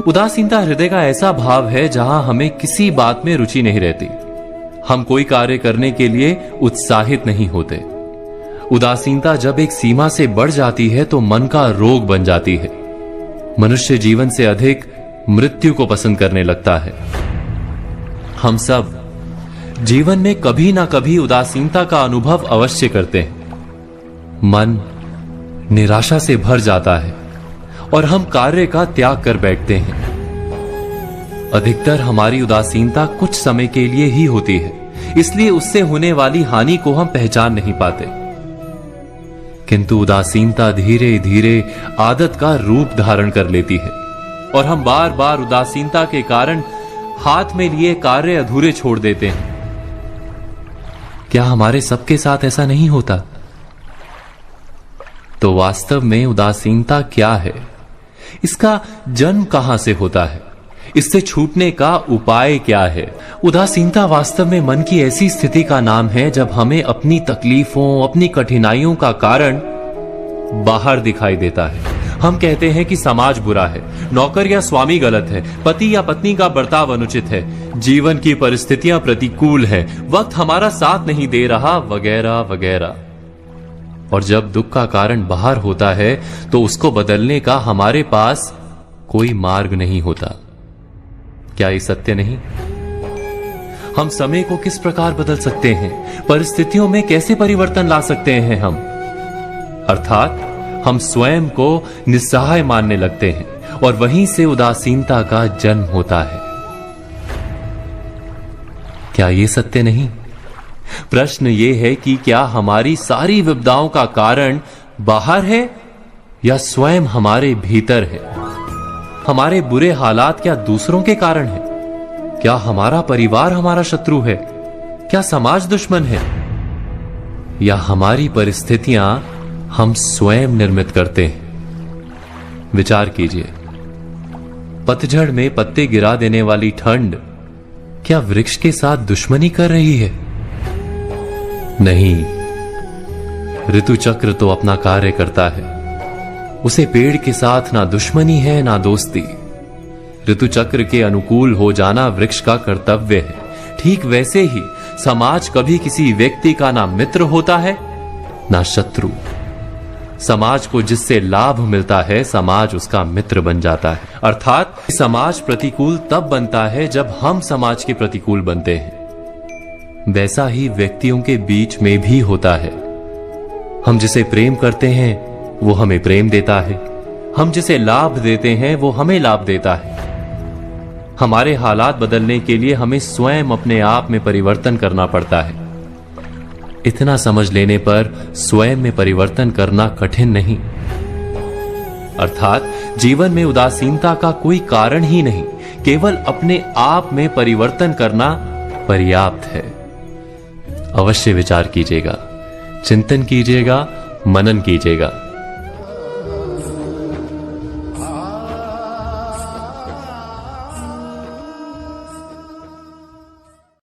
उदासीनता हृदय का ऐसा भाव है जहां हमें किसी बात में रुचि नहीं रहती। हम कोई कार्य करने के लिए उत्साहित नहीं होते। उदासीनता जब एक सीमा से बढ़ जाती है तो मन का रोग बन जाती है। मनुष्य जीवन से अधिक मृत्यु को पसंद करने लगता है। हम सब जीवन में कभी ना कभी उदासीनता का अनुभव अवश्य करते हैं। मन निराशा से भर जाता है और हम कार्य का त्याग कर बैठते हैं। अधिकतर हमारी उदासीनता कुछ समय के लिए ही होती है, इसलिए उससे होने वाली हानि को हम पहचान नहीं पाते। किंतु उदासीनता धीरे धीरे आदत का रूप धारण कर लेती है और हम बार बार उदासीनता के कारण हाथ में लिए कार्य अधूरे छोड़ देते हैं। क्या हमारे सबके साथ ऐसा नहीं होता? तो वास्तव में उदासीनता क्या है? इसका जन्म कहां से होता है? इससे छूटने का उपाय क्या है? उदासीनता वास्तव में मन की ऐसी स्थिति का नाम है जब हमें अपनी तकलीफों, अपनी कठिनाइयों का कारण बाहर दिखाई देता है। हम कहते हैं कि समाज बुरा है, नौकर या स्वामी गलत है, पति या पत्नी का बर्ताव अनुचित है, जीवन की परिस्थितियां प्रतिकूल है, वक्त हमारा साथ नहीं दे रहा, वगैरह वगैरह। और जब दुख का कारण बाहर होता है तो उसको बदलने का हमारे पास कोई मार्ग नहीं होता। क्या ये सत्य नहीं? हम समय को किस प्रकार बदल सकते हैं? परिस्थितियों में कैसे परिवर्तन ला सकते हैं हम? अर्थात हम स्वयं को निस्सहाय मानने लगते हैं और वहीं से उदासीनता का जन्म होता है। क्या ये सत्य नहीं? प्रश्न ये है कि क्या हमारी सारी विपदाओं का कारण बाहर है या स्वयं हमारे भीतर है? हमारे बुरे हालात क्या दूसरों के कारण है? क्या हमारा परिवार हमारा शत्रु है? क्या समाज दुश्मन है? या हमारी परिस्थितियां हम स्वयं निर्मित करते हैं? विचार कीजिए। पतझड़ में पत्ते गिरा देने वाली ठंड क्या वृक्ष के साथ दुश्मनी कर रही है? नहीं, ऋतु चक्र तो अपना कार्य करता है। उसे पेड़ के साथ ना दुश्मनी है ना दोस्ती। ऋतु चक्र के अनुकूल हो जाना वृक्ष का कर्तव्य है। ठीक वैसे ही समाज कभी किसी व्यक्ति का ना मित्र होता है ना शत्रु। समाज को जिससे लाभ मिलता है समाज उसका मित्र बन जाता है। अर्थात समाज प्रतिकूल तब बनता है जब हम समाज के प्रतिकूल बनते हैं। वैसा ही व्यक्तियों के बीच में भी होता है। हम जिसे प्रेम करते हैं वो हमें प्रेम देता है, हम जिसे लाभ देते हैं वो हमें लाभ देता है। हमारे हालात बदलने के लिए हमें स्वयं अपने आप में परिवर्तन करना पड़ता है। इतना समझ लेने पर स्वयं में परिवर्तन करना कठिन नहीं। अर्थात जीवन में उदासीनता का कोई कारण ही नहीं, केवल अपने आप में परिवर्तन करना पर्याप्त है। अवश्य विचार कीजिएगा, चिंतन कीजिएगा, मनन कीजिएगा।